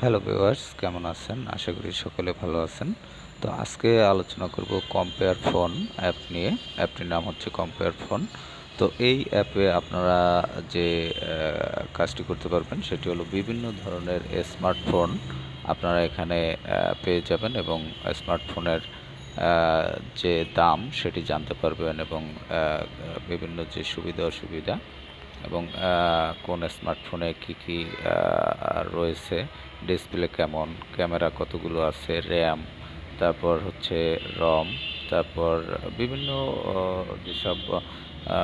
Hello viewers, কেমন আছেন? আশা করি সকলে ভালো আছেন। তো আজকে আলোচনা করব কম্পেয়ার ফোন অ্যাপ নিয়ে। অ্যাপটির নাম হচ্ছে কম্পেয়ার ফোন। তো এই অ্যাপে আপনারা যে কাজটি করতে পারবেন সেটি হলো বিভিন্ন ধরনের স্মার্টফোন আপনারা এখানে পেয়ে যাবেন এবং স্মার্টফোনের আ যে দাম সেটি জানতে পারবেন এবং বিভিন্ন যে সুবিধা অসুবিধা এবং কোন স্মার্টফোনে কি রয়েছে, ডিসপ্লে কেমন, ক্যামেরা কতগুলো আছে, RAM, তারপর হচ্ছে ROM, তারপর বিভিন্ন অ যেসব আ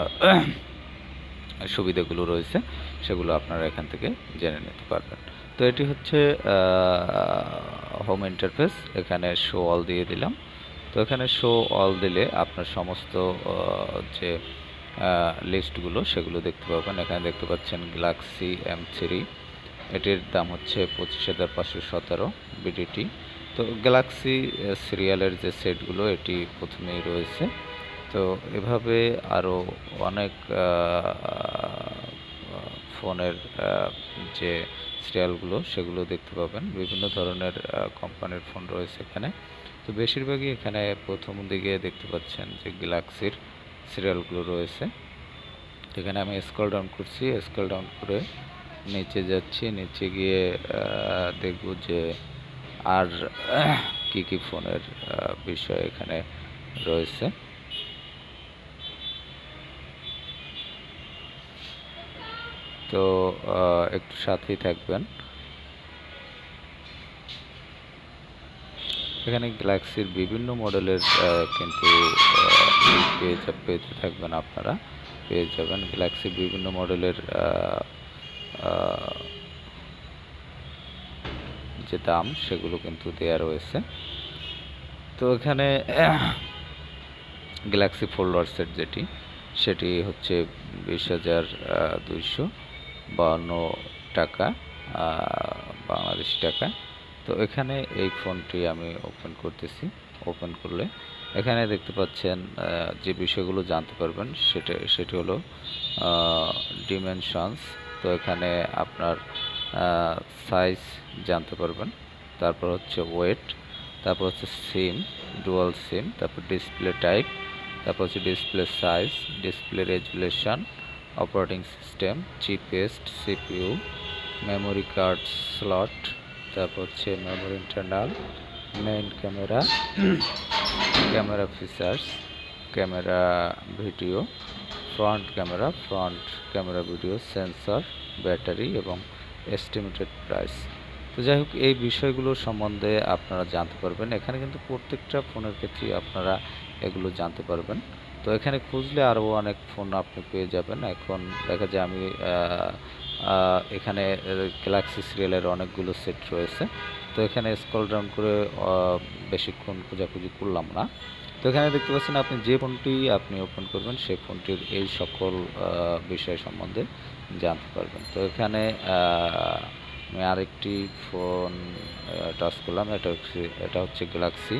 সুবিধাগুলো রয়েছে সেগুলো আপনারা এখান থেকে জেনে নিতে পারবেন। তো এটি হচ্ছে আ হোম ইন্টারফেস। এখানে শো অল দিয়ে দিলাম। তো এখানে শো অল দিলে আপনার সমস্ত অ যে লিস্টগুলো সেগুলো দেখতে পাবেন। এখানে দেখতে পাচ্ছেন Galaxy M3, এটির দাম হচ্ছে 25,517 বিডিটি। তো Galaxy সিরিয়ালের যে সেটগুলো এটি ১ম এই রয়েছে। তো এভাবে আরও অনেক আ আ ফোনের যে সিরিয়ালগুলো সেগুলো দেখতে পাবেন। বিভিন্ন ধরনের কোম্পানির ফোন রয়েছে এখানে। তো বেশিরভাগই এখানে ১ম দিকে দেখতে পাচ্ছেন যে গ্যালাক্সির সিরিয়ালগুলো রয়েছে। এখানে আমি স্ক্রল ডাউন করছি। স্ক্রল ডাউন করে নিচে যাচ্ছি। নিচে গিয়ে দেখব যে আর কি ফোনের বিষয় এখানে রয়েছে। তো একটু সাথেই থাকবেন। এখানে গ্যালাক্সির বিভিন্ন মডেলের কিন্তু পেতে থাকবেন আপনারা। পেয়ে যাবেন গ্যালাক্সির বিভিন্ন মডেলের আ যে দাম সেগুলো কিন্তু দেয়া রয়েছে। তো এখানে গ্যালাক্সি ফোল্ডার সেট যেটি, সেটি হচ্ছে ২০,২৫২ টাকা আ বাংলাদেশী টাকায়। তো এখানে এই ফোনটি আমি ওপেন করতেছি। ওপেন করলে এখানে দেখতে পাচ্ছেন যে বিষয়গুলো জানতে পারবেন সেটি হলো আ ডিমেনশনস। তো এখানে আপনার আ সাইজ জানতে পারবেন। তারপর হচ্ছে ওয়েট, তারপর হচ্ছে সিম, ডুয়াল সিম, তারপর ডিসপ্লে টাইপ, তারপর হচ্ছে display size, display resolution, operating system, cheapest, CPU, memory card slot, তারপর হচ্ছে memory internal, main camera, camera features, camera video, front camera video, sensor, battery এবং এস্টিমেটেড প্রাইস। তো যাই হোক এই বিষয়গুলো সম্বন্ধে আপনারা জানতে পারবেন। এখানে কিন্তু প্রত্যেকটা ফোনের ক্ষেত্রেই আপনারা এগুলো জানতে পারবেন। তো এখানে খুঁজলে আরও অনেক ফোন আপনি পেয়ে যাবেন। এখন দেখা যায় আমি আ আ এখানে গ্যালাক্সি সিরিয়ালের অনেকগুলো সেট রয়েছে। তো এখানে স্ক্রল ডাউন করে বেশিক্ষণ খোঁজাখুঁজি করলাম না। তো এখানে দেখতে পাচ্ছেন আপনি যে ফোনটি আপনি ওপেন করবেন সেই ফোনটির এই সকল বিষয় সম্বন্ধে জানতে পারবেন। তো এখানে আ আমি আরেকটি ফোন টাচ করলাম। এটা হচ্ছে Galaxy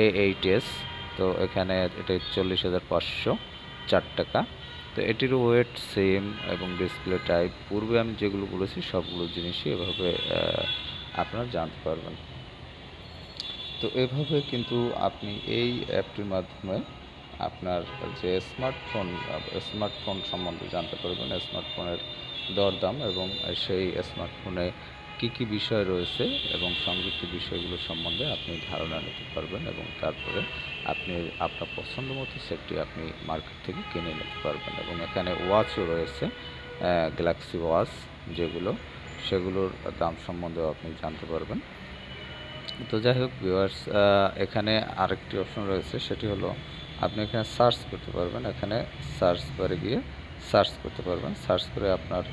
A8s। তো এখানে এটা ৪০,৫০৪ টাকা। তো এটির ওয়েট সেম এবং ডিসপ্লে টাইপ পূর্বে আমি যেগুলো বলেছি সবগুলো জিনিসই এভাবে আপনারা জানতে পারবেন। তো এভাবে কিন্তু আপনি এই অ্যাপটির মাধ্যমে আপনার যে স্মার্টফোন সম্বন্ধে জানতে পারবেন। স্মার্টফোনের দরদাম এবং সেই স্মার্টফোনে কি বিষয় রয়েছে এবং সংযুক্ত বিষয়গুলো সম্বন্ধে আপনি ধারণা নিতে পারবেন এবং তারপরে আপনি আপনার পছন্দমতো সেটটি আপনি মার্কেট থেকে কিনে নিতে পারবেন এবং এখানে ওয়াচও রয়েছে, গ্যালাক্সি ওয়াচ যেগুলো, সেগুলোর দাম সম্বন্ধেও আপনি জানতে পারবেন। তো যাই হোক ভিউয়ার্স, এখানে আরেকটি অপশন রয়েছে সেটি হলো আপনি এখানে সার্চ করতে পারবেন। এখানে সার্চ বারে গিয়ে সার্চ করতে পারবেন। সার্চ করে আপনার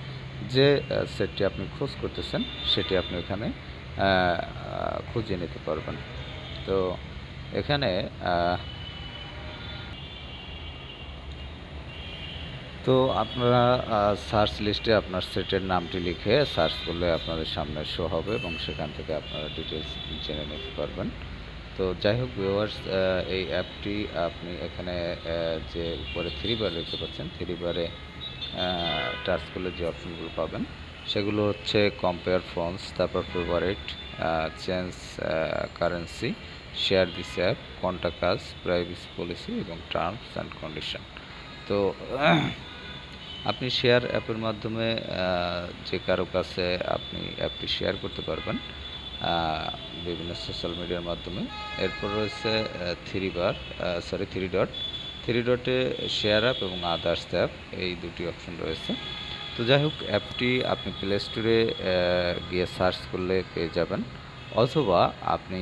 যে সেটটি আপনি খোঁজ করতেছেন সেটি আপনি এখানে আ আ খুঁজে নিতে পারবেন। তো এখানে আ তো আপনারা সার্চ লিস্টে আপনার সেটের নামটি লিখে সার্চ করলে আপনাদের সামনে শো হবে এবং সেখান থেকে আপনারা ডিটেইলস জেনে নিতে পারবেন। তো যাই হোক ভিউয়ার্স, এই অ্যাপটি আপনি এখানে যে উপরে 3 বার দেখতে পাচ্ছেন, 3 বারে টাচ করলে যে অপশনগুলো পাবেন সেগুলো হচ্ছে কম্পেয়ার ফন্টস, তারপর favourite, change currency, share this app, contact us, privacy policy এবং টার্মস অ্যান্ড কন্ডিশন। তো আপনি শেয়ার অ্যাপের মাধ্যমে যে কারো কাছে আপনি অ্যাপটি শেয়ার করতে পারবেন বিভিন্ন সোশ্যাল মিডিয়ার মাধ্যমে। এরপর রয়েছে থ্রি ডট, থ্রি ডটে শেয়ার অ্যাপ এবং আদার্স অ্যাপ, এই দুটি অপশন রয়েছে। তো যাই হোক, অ্যাপটি আপনি প্লে স্টোরে গিয়ে সার্চ করলে পেয়ে যাবেন, অথবা আপনি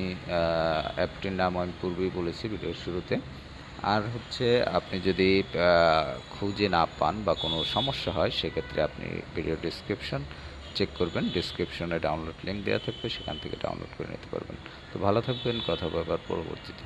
অ্যাপটির নাম আমি পূর্বেই বলেছি ভিডিওর শুরুতে। আর হচ্ছে আপনি যদি খুঁজে না পান বা কোনো সমস্যা হয়, সেক্ষেত্রে আপনি ভিডিও ডিসক্রিপশন চেক করবেন, ডিসক্রিপশনে ডাউনলোড লিঙ্ক দেওয়া থাকবে, সেখান থেকে ডাউনলোড করে নিতে পারবেন। তো ভালো থাকবেন, কথা হবে আবার পরবর্তীতে।